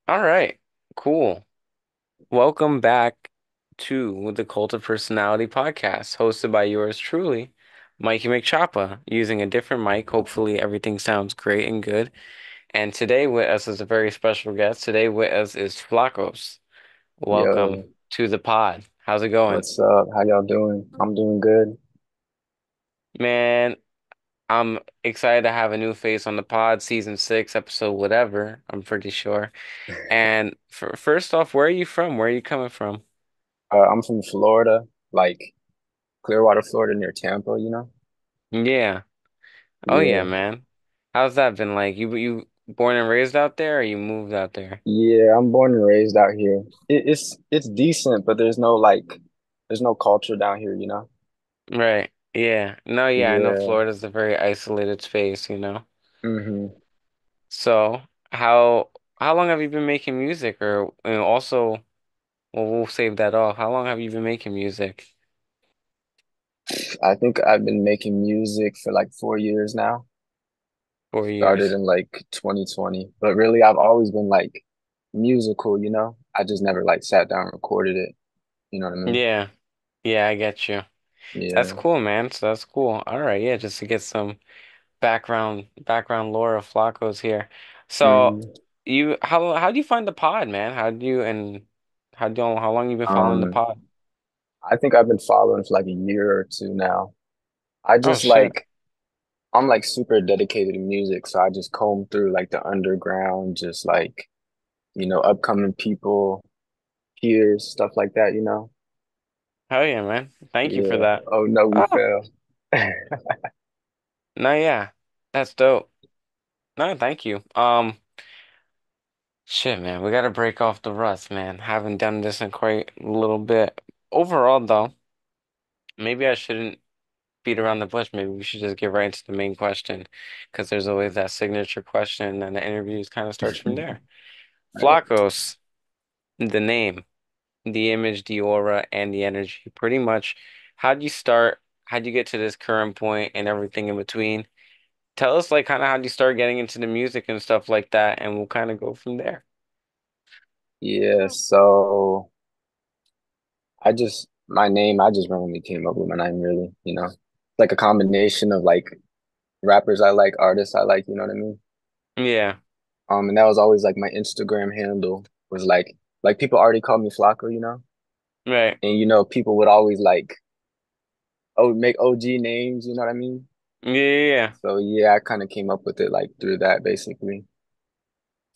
All right, cool. Welcome back to the Cult of Personality podcast, hosted by yours truly, Mikeymcchoppa, using a different mic. Hopefully, everything sounds great and good. And today with us is a very special guest. Today with us is Flxckos. Welcome Yo, to the pod. How's it going? what's up? How y'all doing? I'm doing good. Man, I'm excited to have a new face on the pod, season six, episode whatever, I'm pretty sure. And first off, where are you from? Where are you coming from? I'm from Florida, like Clearwater, Florida, near Tampa, you know? Yeah. Oh yeah, Yeah. man. How's that been like? You born and raised out there or you moved out there? Yeah, I'm born and raised out here. It's decent, but there's no culture down here, you know? Right. Yeah. No, yeah, I know Yeah. Florida's a very isolated space. hmm So, how long have you been making music or and also well we'll save that off. How long have you been making music? I think I've been making music for like 4 years now. 4 years. Started in like 2020, but really I've always been like musical, you know? I just never like sat down and recorded it. You know what I mean? Yeah. Yeah, I get you. That's Yeah. cool, man. So that's cool. All right, yeah, just to get some background lore of Flacco's here. So hmm you how do you find the pod, man? How long you been following the Um, pod? I think I've been following for like a year or two now. I Oh just shit. like I'm like super dedicated to music, so I just comb through like the underground, just like, upcoming people, peers, stuff like that, you know? Hell yeah, man. Thank you for Yeah. that. Oh no, we Oh, fell. no, yeah. That's dope. No, thank you. Shit, man, we gotta break off the rust, man. Haven't done this in quite a little bit. Overall, though, maybe I shouldn't beat around the bush. Maybe we should just get right into the main question, because there's always that signature question, and the interviews kind of starts from there. Right. Flacos, the name, the image, the aura, and the energy. Pretty much, how'd you start? How'd you get to this current point and everything in between? Tell us, like, kind of how'd you start getting into the music and stuff like that, and we'll kind of go from there. Yeah, so my name, I just randomly came up with my name really, you know? Like a combination of like rappers I like, artists I like, you know what I mean? Yeah, And that was always like my Instagram handle was like people already call me Flacco, you know? right. And people would always like make OG names, you know what I mean? Yeah, yeah, yeah. So yeah, I kind of came up with it like through that basically.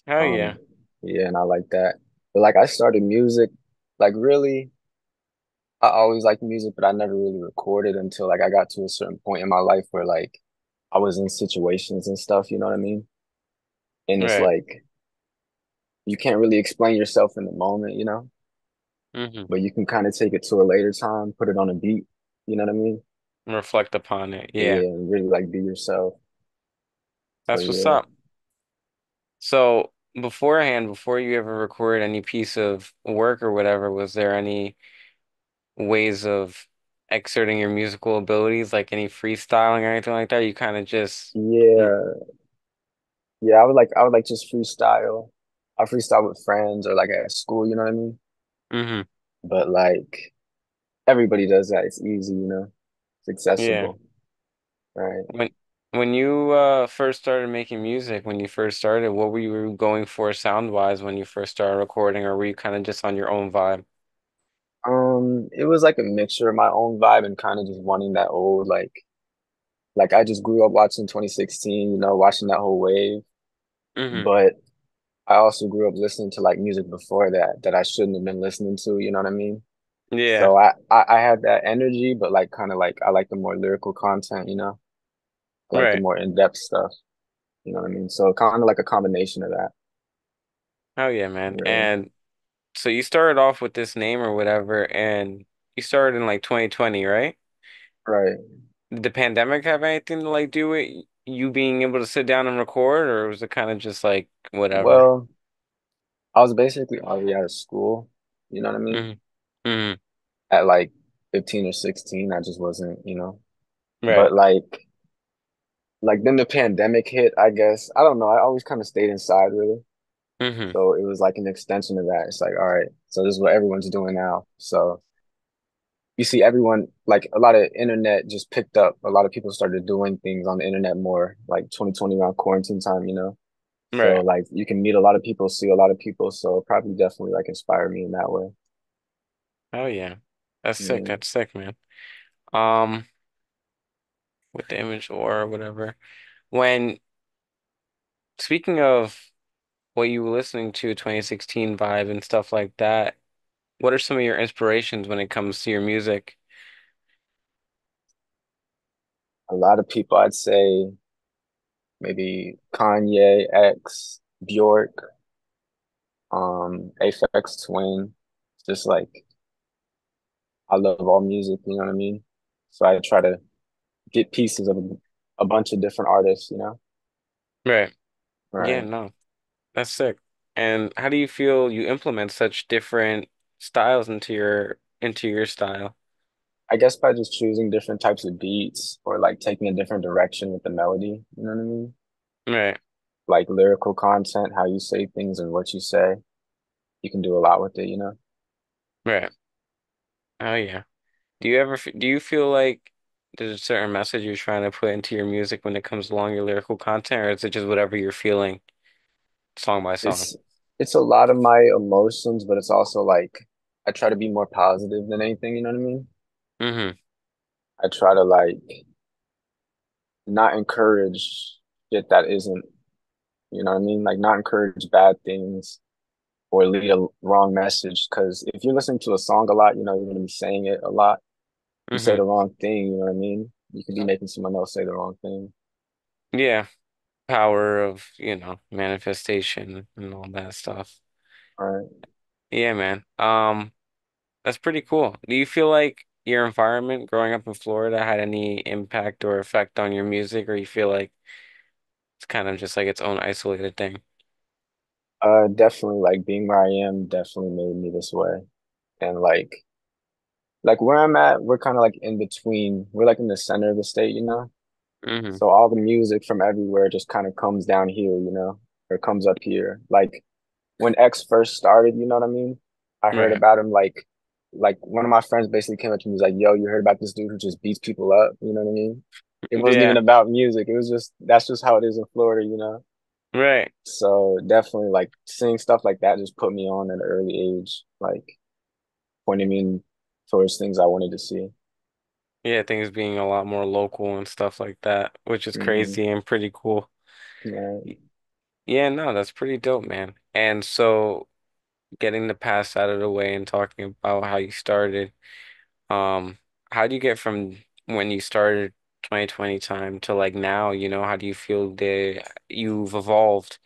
Hell Um yeah. yeah, and I like that. But like I started music, like really I always liked music, but I never really recorded until like I got to a certain point in my life where like I was in situations and stuff, you know what I mean? And it's Right. like you can't really explain yourself in the moment, you know? Mm-hmm. But you can kind of take it to a later time, put it on a beat, you know what I mean? Reflect upon it. Yeah, Yeah, and really like be yourself. So that's what's yeah. up. So beforehand, before you ever record any piece of work or whatever, was there any ways of exerting your musical abilities, like any freestyling or anything like that? You kind of just, mm, Yeah. Yeah, I would like just freestyle. I freestyle with friends or like at school, you know what I mean? mm-hmm. But like everybody does that. It's easy, you know? It's Yeah. accessible, right? When when you first started making music, when you first started, what were you going for sound wise when you first started recording, or were you kind of just on your own vibe? It was like a mixture of my own vibe and kind of just wanting that old like I just grew up watching 2016, watching that whole wave. Mm-hmm. But I also grew up listening to like music before that I shouldn't have been listening to, you know what I mean? Yeah. So I had that energy, but like kind of like I like the more lyrical content, I like the Right. more in-depth stuff, you know what I mean? So kind of like a combination of that, Oh yeah, man. really. And so you started off with this name or whatever, and you started in like 2020, right? Right. Did the pandemic have anything to like do with you being able to sit down and record, or was it kind of just like whatever? Well, I was basically already out of school, you know what I mean? Hmm. Hmm. At like 15 or 16, I just wasn't, Right. but like then the pandemic hit, I guess. I don't know. I always kind of stayed inside really. Hmm. So it was like an extension of that. It's like, all right, so this is what everyone's doing now. So you see everyone, like a lot of internet just picked up. A lot of people started doing things on the internet more, like 2020 around quarantine time, you know? So Right. like you can meet a lot of people, see a lot of people. So probably definitely like inspired me in that way. Oh yeah. That's sick. Yeah. That's sick, man. Um, with the image or whatever. When speaking of what you were listening to, 2016 vibe and stuff like that, what are some of your inspirations when it comes to your music? A lot of people, I'd say maybe Kanye, X, Bjork, Aphex Twin. Just like I love all music, you know what I mean? So I try to get pieces of a bunch of different artists, you know? Right. Yeah, Right. no, that's sick. And how do you feel you implement such different styles into your style? I guess by just choosing different types of beats or like taking a different direction with the melody, you know what I mean? Right. Like lyrical content, how you say things and what you say, you can do a lot with it, you know? Right. Oh yeah. Do you feel like there's a certain message you're trying to put into your music when it comes along your lyrical content, or is it just whatever you're feeling, song by song? It's it's a lot of my emotions, but it's also like I try to be more positive than anything, you know what I mean? Hmm. I try to like not encourage shit that isn't, you know what I mean? Like not encourage bad things or lead a wrong message. Because if you're listening to a song a lot, you know, you're gonna be saying it a lot. You say Hmm. the wrong thing, you know what I mean? You could be making someone else say the wrong thing. Yeah. Power of, manifestation and all that stuff. All right. Yeah, man. That's pretty cool. Do you feel like your environment growing up in Florida had any impact or effect on your music, or you feel like it's kind of just like its own isolated thing? Definitely like being where I am definitely made me this way. And like where I'm at, we're kind of like in between. We're like in the center of the state, you know? Hmm. So all the music from everywhere just kind of comes down here, you know, or comes up here. Like when X first started, you know what I mean? I heard Right. about him like one of my friends basically came up to me and was like, "Yo, you heard about this dude who just beats people up?" You know what I mean? It wasn't even Yeah. about music. It was just that's just how it is in Florida, you know? Right. So definitely like seeing stuff like that just put me on at an early age, like pointing me towards things I wanted to see. Yeah, things being a lot more local and stuff like that, which is Hmm. crazy and pretty cool. Yeah. Y- Yeah, no, that's pretty dope, man. And so getting the past out of the way and talking about how you started, um, how do you get from when you started 2020 time to like now, how do you feel that you've evolved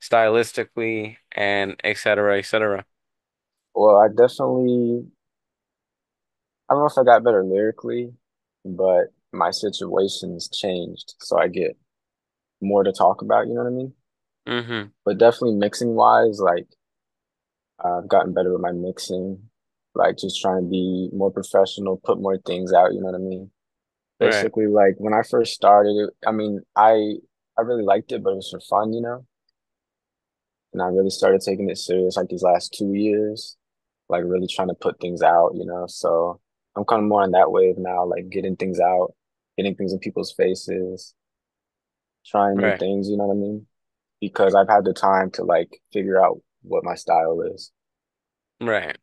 stylistically and et cetera, et cetera? Well, I don't know if I got better lyrically, but my situation's changed. So I get more to talk about, you know what I mean? Mm-hmm. But definitely mixing wise, like I've gotten better with my mixing, like just trying to be more professional, put more things out, you know what I mean? Right. Basically, like when I first started, I mean, I really liked it, but it was for fun, you know? And I really started taking it serious like these last 2 years, like really trying to put things out, you know? So I'm kind of more on that wave now, like getting things out, getting things in people's faces, trying new Right. things, you know what I mean? Because I've had the time to like figure out what my style is. Right.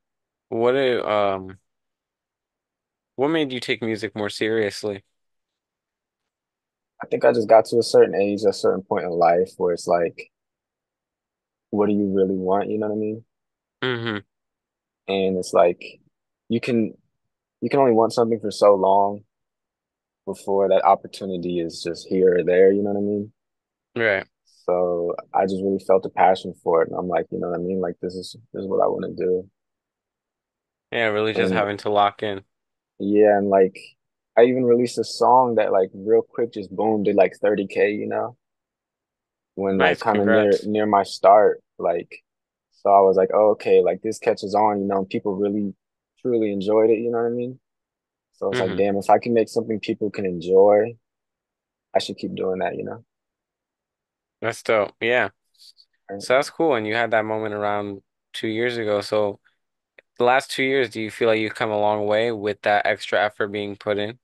What do, what made you take music more seriously? I think I just got to a certain age, a certain point in life where it's like, what do you really want? You know what I mean? Mm-hmm. And it's like you can you can only want something for so long before that opportunity is just here or there, you know what I mean? Right. So I just really felt a passion for it. And I'm like, you know what I mean? Like this is what I want to do. Yeah, really just And having to lock in. yeah, and like I even released a song that like real quick just boom did like 30K, you know, when like Nice, kind of near congrats. near my start. Like so I was like, oh, okay, like this catches on, you know, and people really truly enjoyed it, you know what I mean? So it's like, Mm-hmm. damn, if I can make something people can enjoy, I should keep doing that, you know? That's dope. Yeah. Right? So that's cool. And you had that moment around 2 years ago. So the last 2 years, do you feel like you've come a long way with that extra effort being put in?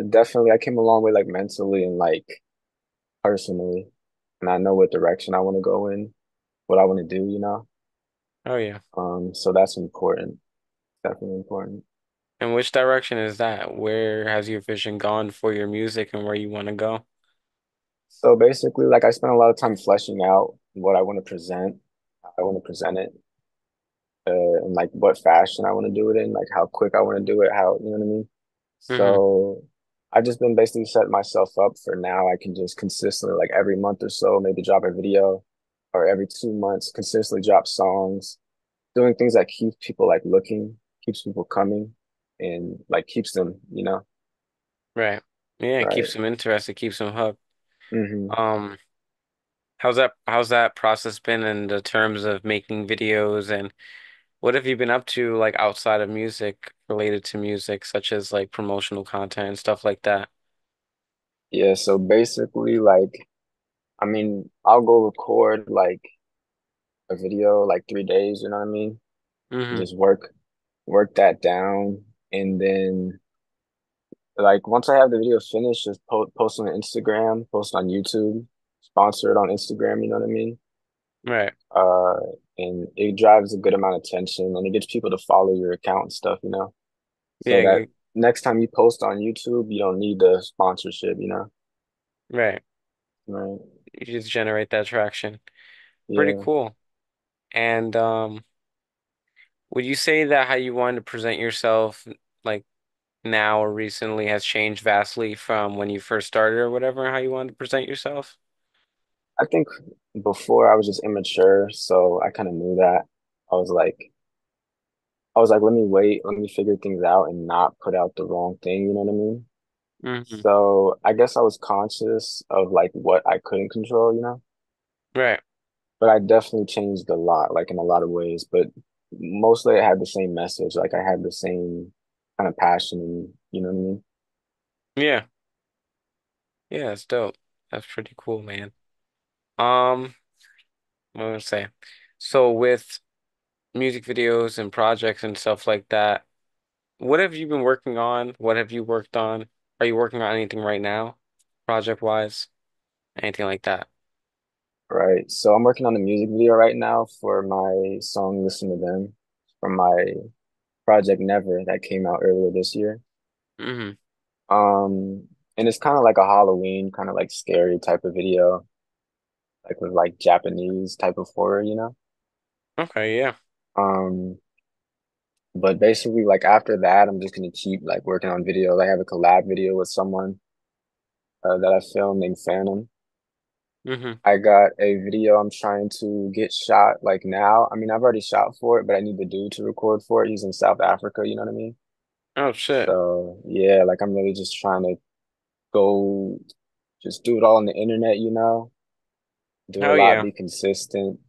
Definitely, I came a long way, like mentally and like personally, and I know what direction I want to go in, what I want to do, you know. Oh yeah. So that's important. Definitely important. And which direction is that? Where has your vision gone for your music and where you want to go? So basically, like I spent a lot of time fleshing out what I want to present, how I want to present it, and like what fashion I want to do it in, like how quick I want to do it, how, you know what I mean? Hmm. So I've just been basically setting myself up for now. I can just consistently, like every month or so, maybe drop a video, or every 2 months, consistently drop songs, doing things that keep people like looking, keeps people coming, and like keeps them, you know, Right. Yeah, it right? keeps them interested, keeps them hooked. Hmm. Um, how's that process been in the terms of making videos and what have you been up to like outside of music related to music, such as like promotional content and stuff like that? Yeah, so basically, like, I mean, I'll go record like a video like 3 days, you know what I mean? And Hmm. just work that down, and then like once I have the video finished, just post on Instagram, post on YouTube, sponsor it on Instagram, you know what I mean? Right. Uh, and it drives a good amount of attention and it gets people to follow your account and stuff, you know? So Yeah, that next time you post on YouTube, you don't need the sponsorship, you know? right. Right. You just generate that traction. Pretty Yeah. cool. And would you say that how you wanted to present yourself like now or recently has changed vastly from when you first started or whatever, how you wanted to present yourself? I think before I was just immature, so I kind of knew that. I was like, I was like, let me wait, let me figure things out and not put out the wrong thing, you know what I mean? Hmm. So I guess I was conscious of like what I couldn't control, you know? Right. But I definitely changed a lot, like in a lot of ways. But mostly I had the same message. Like I had the same kind of passion, and you know what I mean? Yeah. Yeah, that's dope. That's pretty cool, man. Um, what was I say? So with music videos and projects and stuff like that, what have you been working on? What have you worked on? Are you working on anything right now, project wise? Anything like that? Right. So I'm working on a music video right now for my song Listen to Them from my project Never that came out earlier this year. Hmm. Um, and it's kind of like a Halloween, kind of like scary type of video, like with like Japanese type of horror, you know? Okay, yeah. Um, but basically like after that, I'm just gonna keep like working on videos. I have a collab video with someone that I filmed named Phantom. Hmm. I got a video I'm trying to get shot like now. I mean, I've already shot for it, but I need the dude to record for it. He's in South Africa, you know what I mean? Oh shit. So yeah, like I'm really just trying to go just do it all on the internet, you know, do it a Hell lot, yeah. be consistent.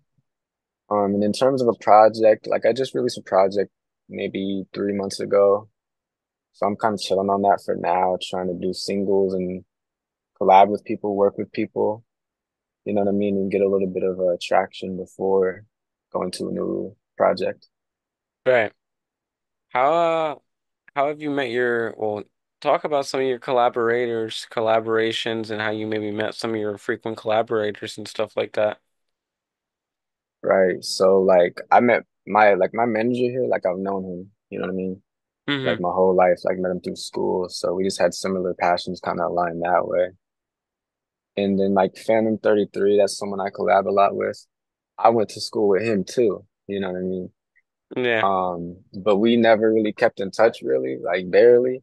And in terms of a project, like I just released a project maybe 3 months ago. So I'm kind of chilling on that for now, trying to do singles and collab with people, work with people. You know what I mean, and get a little bit of traction before going to a new project. Right. How how have you met talk about some of your collaborations and how you maybe met some of your frequent collaborators and stuff like that. Right. So like I met my manager here, like I've known him, you know what I mean? Hmm. Like my whole life, like met him through school. So we just had similar passions kind of aligned that way. And then like Phantom 33, that's someone I collab a lot with. I went to school with him too, you know what I mean? Yeah. But we never really kept in touch really, like barely.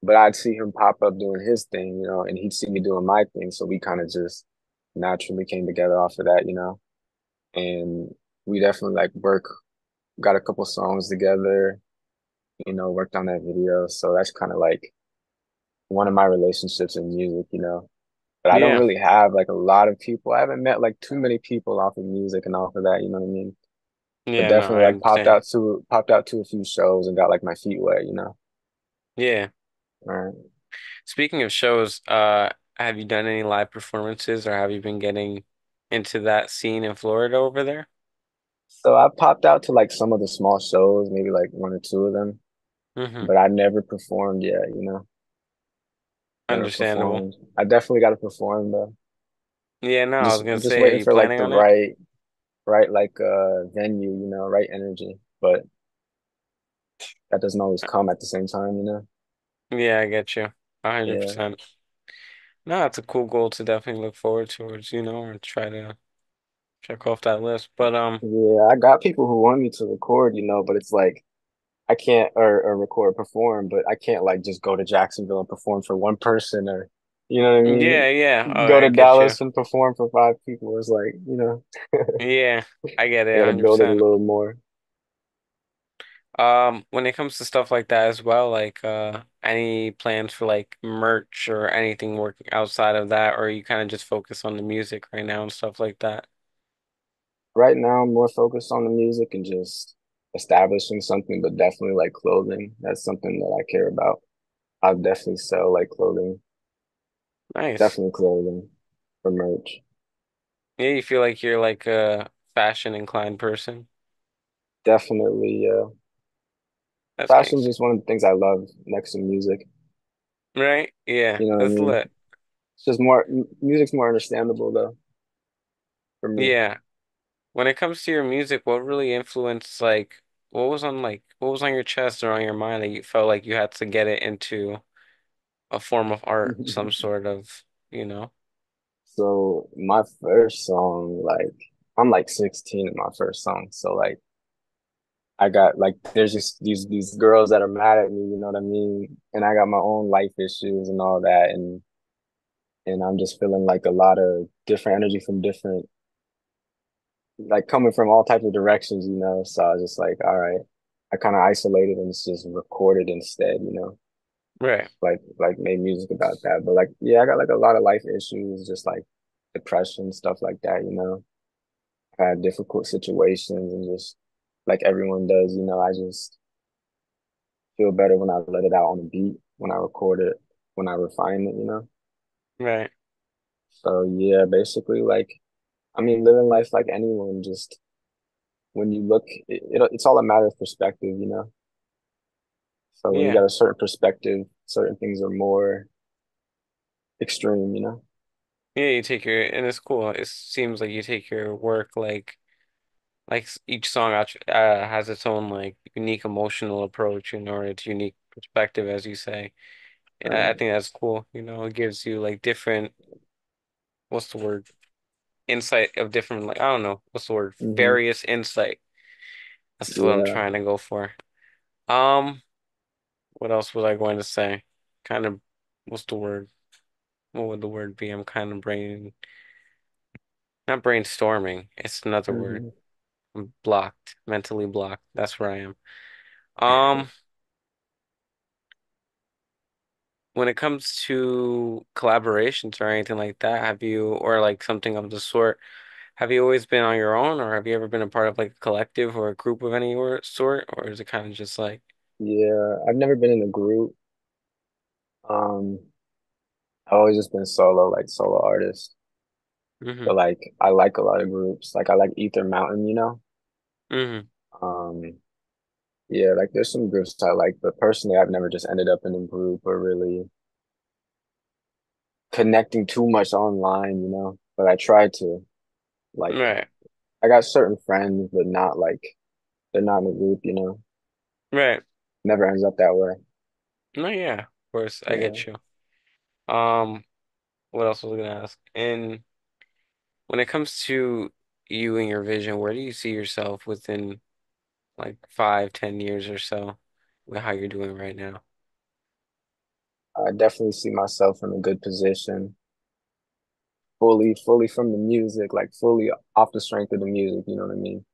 But I'd see him pop up doing his thing, you know, and he'd see me doing my thing. So we kind of just naturally came together off of that, you know. And we definitely like got a couple songs together, you know, worked on that video. So that's kind of like one of my relationships in music, you know. But I don't Yeah. really have like a lot of people. I haven't met like too many people off of music and off of that, you know what I mean? But Yeah, no, definitely I like understand. popped out to a few shows and got like my feet wet, you know. Yeah. All right. Speaking of shows, have you done any live performances or have you been getting into that scene in Florida over there? So I popped out to like some of the small shows, maybe like one or two of them, Hmm. but I never performed yet, you know, never Understandable. performed. I definitely got to perform though. Yeah, no, I was gonna I'm just say, are waiting you for like planning the on it? right like venue, you know, right energy, but that doesn't always come at the same time, you know. Yeah, I get you. Yeah. 100%. No, it's a cool goal to definitely look forward towards, or try to check off that list. But Yeah, I got people who want me to record, you know, but it's like I can't or record perform, but I can't like just go to Jacksonville and perform for one person or you know what I yeah, mean? yeah. Oh, Go I to get you. Dallas and perform for five people. It's like, you know, Yeah, I get I it gotta build it a 100%. little more. When it comes to stuff like that as well, like any plans for like merch or anything working outside of that, or you kind of just focus on the music right now and stuff like that? Right now, I'm more focused on the music and just establishing something, but definitely like clothing. That's something that I care about. I'll definitely sell like clothing, Nice. definitely clothing for merch. Yeah, you feel like you're like a fashion inclined person. Definitely, That's fashion's gangster. just one of the things I love next to music. Right? Yeah, You know what I that's mean? lit. It's just more, music's more understandable though for me. Yeah. When it comes to your music, what really influenced like what was on your chest or on your mind that you felt like you had to get it into a form of art, some sort of, you know? So my first song, like I'm like 16 in my first song. So like I got like there's just these girls that are mad at me, you know what I mean? And I got my own life issues and all that and I'm just feeling like a lot of different energy from different like coming from all types of directions, you know. So I was just like, all right. I kind of isolated and just recorded instead, you know. Right. Like made music about that. But like yeah, I got like a lot of life issues, just like depression, stuff like that, you know. I had difficult situations and just like everyone does, you know, I just feel better when I let it out on the beat, when I record it, when I refine it, you know? Right. So yeah, basically like I mean living life like anyone, just when you look it's all a matter of perspective, you know? So when you Yeah. got a certain perspective, certain things are more extreme, you know? Yeah, you take your and it's cool. It seems like you take your work each song has its own like unique emotional approach, or its unique perspective, as you say. I Right. think that's cool. It gives you like different, what's the word? Insight of different, like, I don't know, what's the word? Hmm. Various insight. That's what I'm Yeah. trying to go for. Um, what else was I going to say? Kind of, what's the word? What would the word be? I'm kind of not brainstorming. It's another word. Hmm. I'm blocked, mentally blocked. That's where I am. Um, when it comes to collaborations or anything like that, or like something of the sort, have you always been on your own, or have you ever been a part of like a collective or a group of any sort, or is it kind of just like, Yeah. I've never been in a group. Um, I've always just been solo, like solo artist. mm-hmm, But like I like a lot of groups. Like I like Ether Mountain, you know? mm-hmm, Um, yeah, like there's some groups I like, but personally I've never just ended up in a group or really connecting too much online, you know? But I try to. Like right, I got certain friends, but not like they're not in a group, you know? right. Never ends up that way. No, yeah, of course, I Yeah. get you. Um, what else was I gonna ask? And when it comes to you and your vision, where do you see yourself within like 5, 10 years or so with how you're doing right now? I definitely see myself in a good position, fully from the music, like fully off the strength of the music, you know what I mean?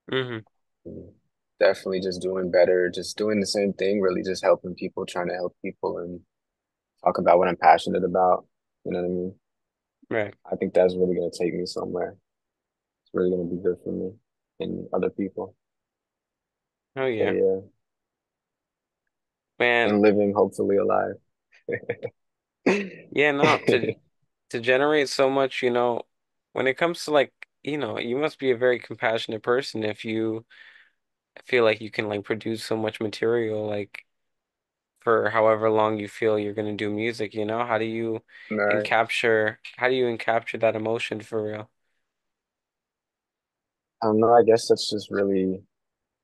Hmm. Mm. Definitely just doing better, just doing the same thing, really just helping people, trying to help people and talk about what I'm passionate about. You know what I mean? Right. I think that's really gonna take me somewhere. It's really gonna be good for me and other people. Oh So yeah. yeah, Man, and living hopefully alive. yeah, no, to generate so much, when it comes to like, you must be a very compassionate person if you feel like you can like produce so much material like for however long you feel you're gonna do music, you know? Right. How do you encapture that emotion for real? I don't know. I guess that's just really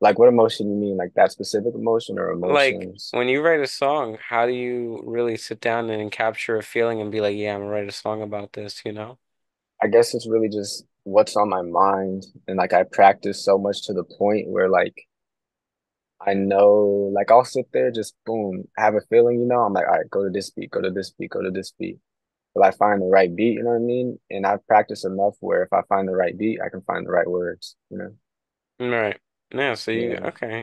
like what emotion you mean? Like that specific emotion or Like emotions? when you write a song, how do you really sit down and capture a feeling and be like, yeah, I'm gonna write a song about this, you know? I guess it's really just what's on my mind. And like I practice so much to the point where like I know like I'll sit there just boom, have a feeling, I'm like, all right, go to this beat, go to this beat, go to this beat. Till I find the right beat, you know what I mean? And I've practiced enough where if I find the right beat, I can find the right words. Right. Yeah, so Yeah.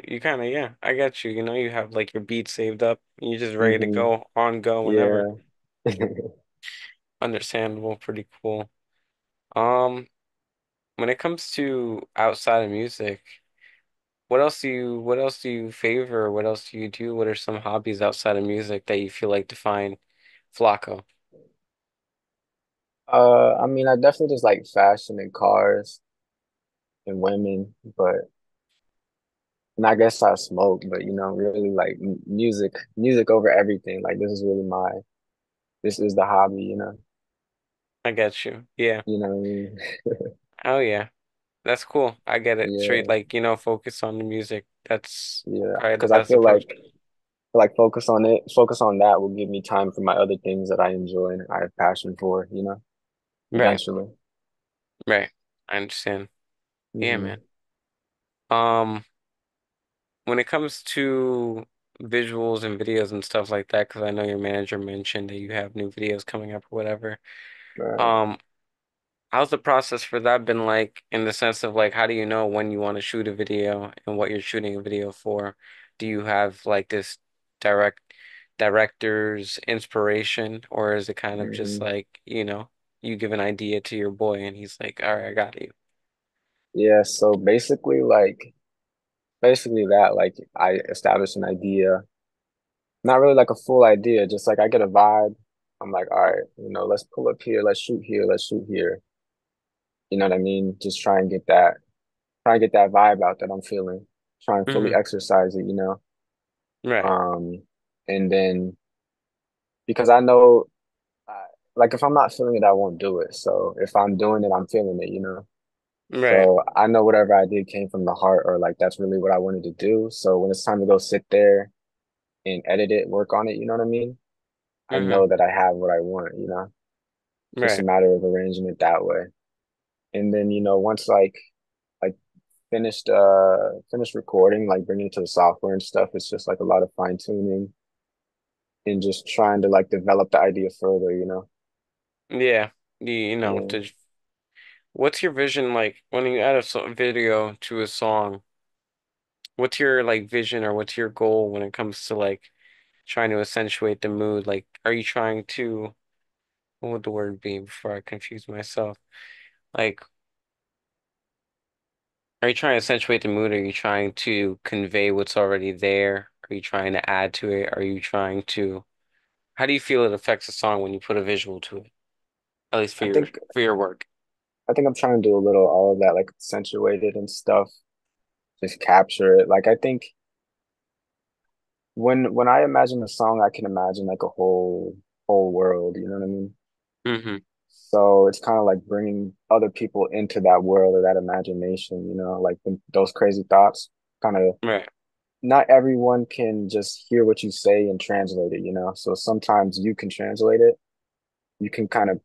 you kind of, yeah, I got you. You know, you have like your beats saved up. You're just ready to Hmm. go whenever. Yeah. Understandable, pretty cool. Um, when it comes to outside of music, what else do you favor? What else do you do? What are some hobbies outside of music that you feel like define Flacco? I mean, I definitely just like fashion and cars and women, but and I guess I smoke, but really like music over everything. Like this is the hobby. I get you. Yeah. You know what I mean? Oh yeah. That's cool. I get it. Straight Yeah, like, focus on the music. That's yeah. probably the Because I best approach. feel like focus on that will give me time for my other things that I enjoy and I have passion for, Right. eventually. Right. I understand. Yeah, Hmm. man. Um, when it comes to visuals and videos and stuff like that, because I know your manager mentioned that you have new videos coming up or whatever. Right. Um, how's the process for that been like in the sense of like how do you know when you want to shoot a video and what you're shooting a video for? Do you have like this direct director's inspiration or is it kind of just Hmm. like, you give an idea to your boy and he's like, all right, I got you. Yeah. So basically that like I establish an idea. Not really like a full idea, just like I get a vibe. I'm like, all right, let's pull up here, let's shoot here, let's shoot here. You know what I mean? Just try and get that vibe out that I'm feeling. Try and fully Hmm. exercise it. Right. Um, and then because I know, uh, like if I'm not feeling it, I won't do it. So if I'm doing it, I'm feeling it. Right. So I know whatever I did came from the heart, or like that's really what I wanted to do. So when it's time to go sit there and edit it, work on it, you know what I mean? I Hmm. know that I have what I want. Just a Right. matter of arranging it that way. And then, once like finished recording, like bringing it to the software and stuff, it's just like a lot of fine tuning and just trying to like develop the idea further. Yeah. You know, Yeah. what's your vision like when you add a video to a song? What's your like vision or what's your goal when it comes to like trying to accentuate the mood? Like, are you trying to, what would the word be before I confuse myself? Like, are you trying to accentuate the mood? Are you trying to convey what's already there? Are you trying to add to it? Are you trying to, how do you feel it affects a song when you put a visual to it? At least I think for your work. I think I'm trying to do a little all of that, like accentuate it and stuff, just capture it. Like I think when I imagine a song, I can imagine like a whole world, you know what I mean? Hmm. So it's kind of like bringing other people into that world or that imagination, like those crazy thoughts. Kind of Right. not everyone can just hear what you say and translate it. So sometimes you can translate it. You can kind of,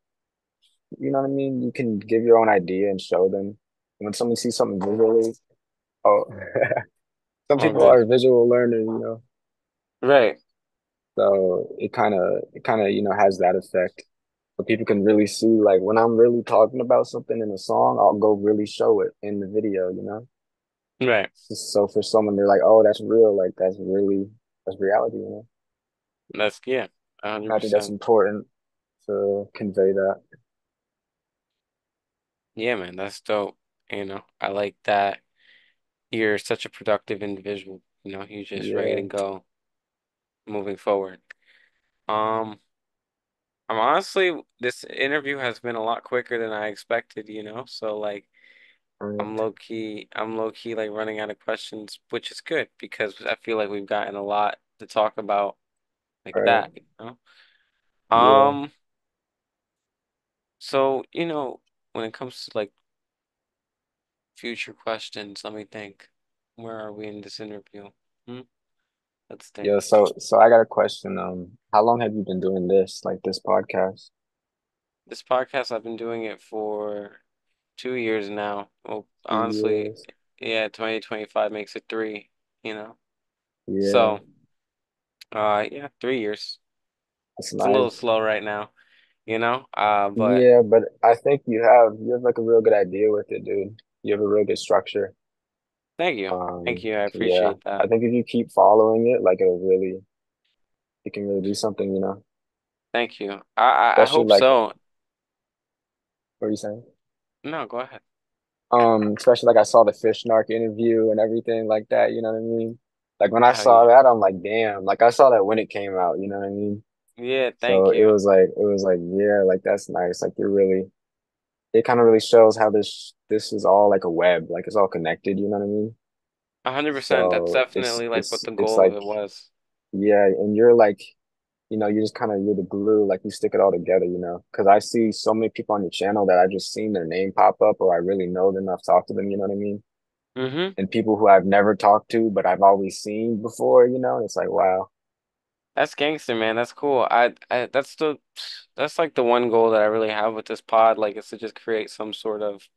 you know what I mean? You can give your own idea and show them. When someone sees something visually, oh, some All people good. are visual learners. Right. So it kind of has that effect. So people can really see, like when I'm really talking about something in a song, I'll go really show it in the video. Right. So for someone, they're like, "Oh, that's real. Like that's reality." That's, yeah, And I think that's 100%. important to convey that. Yeah, man, that's dope. I like that you're such a productive individual. You're just ready to Yeah. go moving forward. Um, I'm honestly, this interview has been a lot quicker than I expected, you know? So like Right. I'm low key like running out of questions, which is good because I feel like we've gotten a lot to talk about like Right. that, you know? Yeah. Um, so, when it comes to like future questions, let me think. Where are we in this interview? Hmm? Let's Yeah. think. So I got a question. How long have you been doing this, like this podcast? This podcast, I've been doing it for 2 years now. Well, Two honestly, years. yeah, 2025 makes it three, you know. Yeah. So, yeah, 3 years. That's It's a little nice. slow right now, you know. But Yeah, but I think you have like a real good idea with it, dude. You have a real good structure. thank you, thank you. I Yeah. appreciate I that. think if you keep following it, like it can really do something, you know. Thank you. I Especially hope like, so. what are you saying? No, go ahead. Especially like I saw the Fish Narc interview and everything like that, you know what I mean? Like when I Hell saw yeah, that, I'm like, damn, like I saw that when it came out, you know what I mean? yeah. So Thank it you. was like, yeah, like that's nice. Like it kind of really shows how this is all like a web, like it's all connected, you know what I mean? 100%. That's So definitely like what the it's goal of like, it was. yeah, and you're like, you just kind of you're the glue, like you stick it all together, you know? Because I see so many people on your channel that I just seen their name pop up, or I really know them, I've talked to them, you know what I mean? Mm-hmm. And people who I've never talked to, but I've always seen before, you know? It's like, wow. That's gangster, man. That's cool. That's like the one goal that I really have with this pod, like is to just create some sort of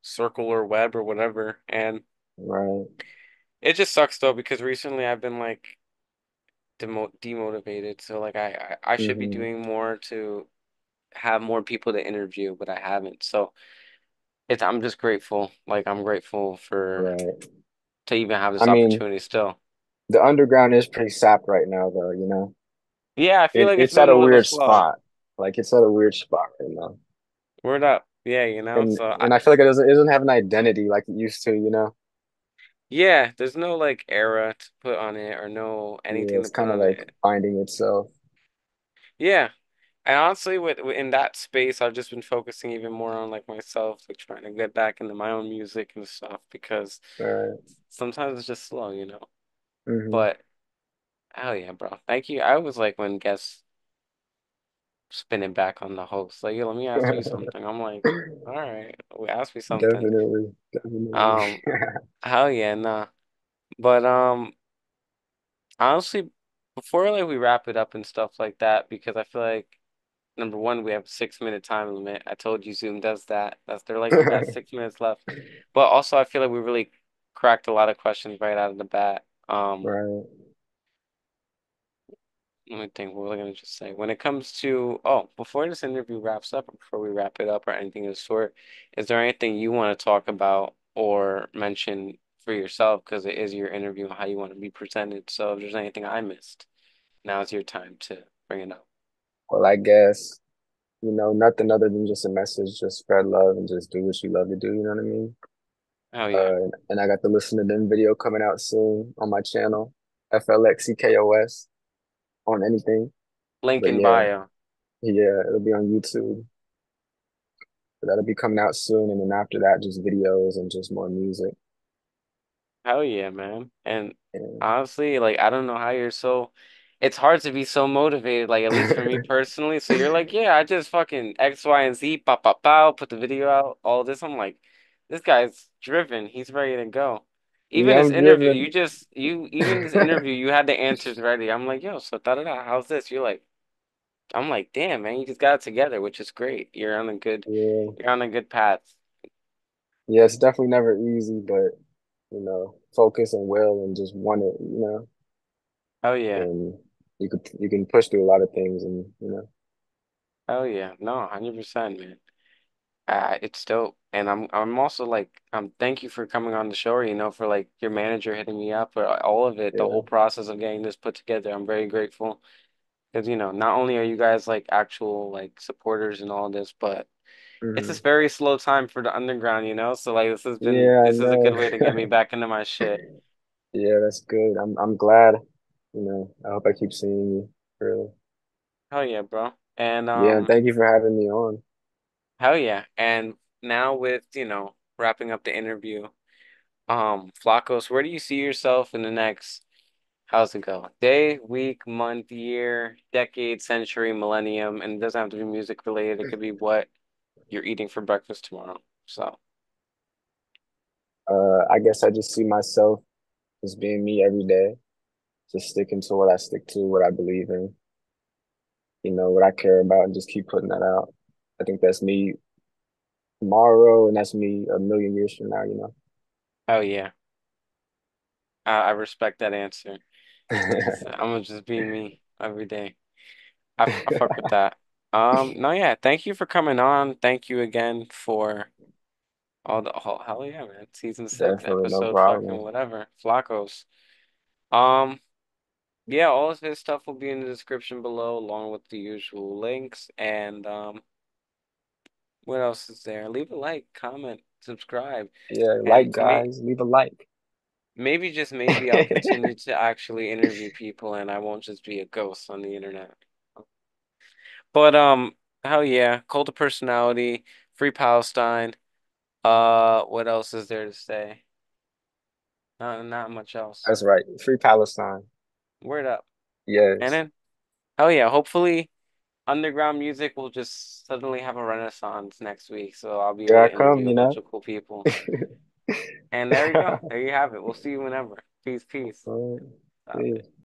circle or web or whatever. And Right. it just sucks though because recently I've been like demotivated. So like I should be Hmm. doing more to have more people to interview, but I haven't. So it's I'm just grateful. Like I'm grateful for Right. to even have I this mean, opportunity still. the underground is pretty sapped right now, though, you know? Yeah, I feel like it's It's at been a a little weird slow. spot. Like it's at a weird spot right now. Word up. Yeah, And so and I feel like it doesn't have an identity like it used to, you know? yeah, there's no like era to put on it or no Yeah, anything to it's put kind of on like it. finding itself. Yeah. And honestly, in that space, I've just been focusing even more on like myself, like trying to get back into my own music and stuff because Right. sometimes it's just slow, you know. Hmm. But hell yeah, bro. Thank you. I was like when guests spinning back on the host, like, yo, let me ask you something. I'm like, all right, ask me something. Definitely. Definitely. Um, hell yeah, nah. But honestly, before like we wrap it up and stuff like that, because I feel like number one, we have a 6 minute time limit. I told you Zoom does that. They're like, you got 6 minutes left. But also I feel like we really cracked a lot of questions right out of the bat. Right. Let me think, what was I gonna just say? When it comes to before this interview wraps up or before we wrap it up or anything of the sort, is there anything you want to talk about or mention for yourself? Because it is your interview, how you want to be presented. So if there's anything I missed, now's your time to bring it up. Well, I guess, nothing other than just a message, just spread love and just do what you love to do, you know what I mean? Oh yeah. And I got the Listen to Them video coming out soon on my channel, Flxckos on anything. Link But in yeah, bio. yeah, it'll be on YouTube. But that'll be coming out soon. And then after that, just videos and just more music. Hell yeah, man. And And honestly, like I don't know how you're so it's hard to be so motivated, like at least for me personally. So you're like, yeah, I just fucking X, Y, and Z, pow, pow, pow, put the video out, all this. I'm like, this guy's driven. He's ready to go. Even yeah, this I'm interview, driven. even this interview, you had the answers ready. I'm like, yo, so da da da, how's this? I'm like, damn, man, you just got it together, which is great. Yeah. You're on a good path. Yeah, it's definitely never easy, but focus and will and just want it, Oh yeah. and you can push through a lot of things and Oh yeah. No, 100%, man. It's dope. And I'm also like thank you for coming on the show, or, for like your manager hitting me up or all of it, the yeah. whole process of getting this put together. I'm very grateful because, not only are you guys like actual like supporters and all this, but it's Hmm. this very slow time for the underground, So like Yeah, I this is a know. good way to get me back into my shit. Yeah, that's good. I'm glad. I hope I keep seeing you. Really. Hell yeah, bro. And Yeah, and thank you for having me on. hell yeah. And now with, wrapping up the interview, Flakos, where do you see yourself in the next, how's it go? Day, week, month, year, decade, century, millennium, and it doesn't have to be music related. It could be what you're eating for breakfast tomorrow. So, I guess I just see myself as being me every day, just sticking to what I stick to, what I believe in, what I care about, and just keep putting that out. I think that's me tomorrow, and that's me a million years from now. hell yeah. I respect that answer. I'm gonna just be me every day. I fuck with that. No, yeah, thank you for coming on. Thank you again for hell yeah, man. Season 6, Definitely, no episode fucking problem. whatever. Flacos. Um, yeah, all of his stuff will be in the description below, along with the usual links. And what else is there? Leave a like, comment, subscribe, Yeah, and like guys, leave a like. maybe just maybe I'll continue to actually interview people, and I won't just be a ghost on the internet. But hell yeah, cult of personality, free Palestine. What else is there to say? Not much else. That's right. Free Palestine. Word up. And Yes. then hell yeah, hopefully underground music will just suddenly have a renaissance next week, so I'll be able Here I to come, interview a you bunch know? of cool people. And there you go. There you have it. We'll see you whenever. Peace, peace. All right. Stop See it. ya.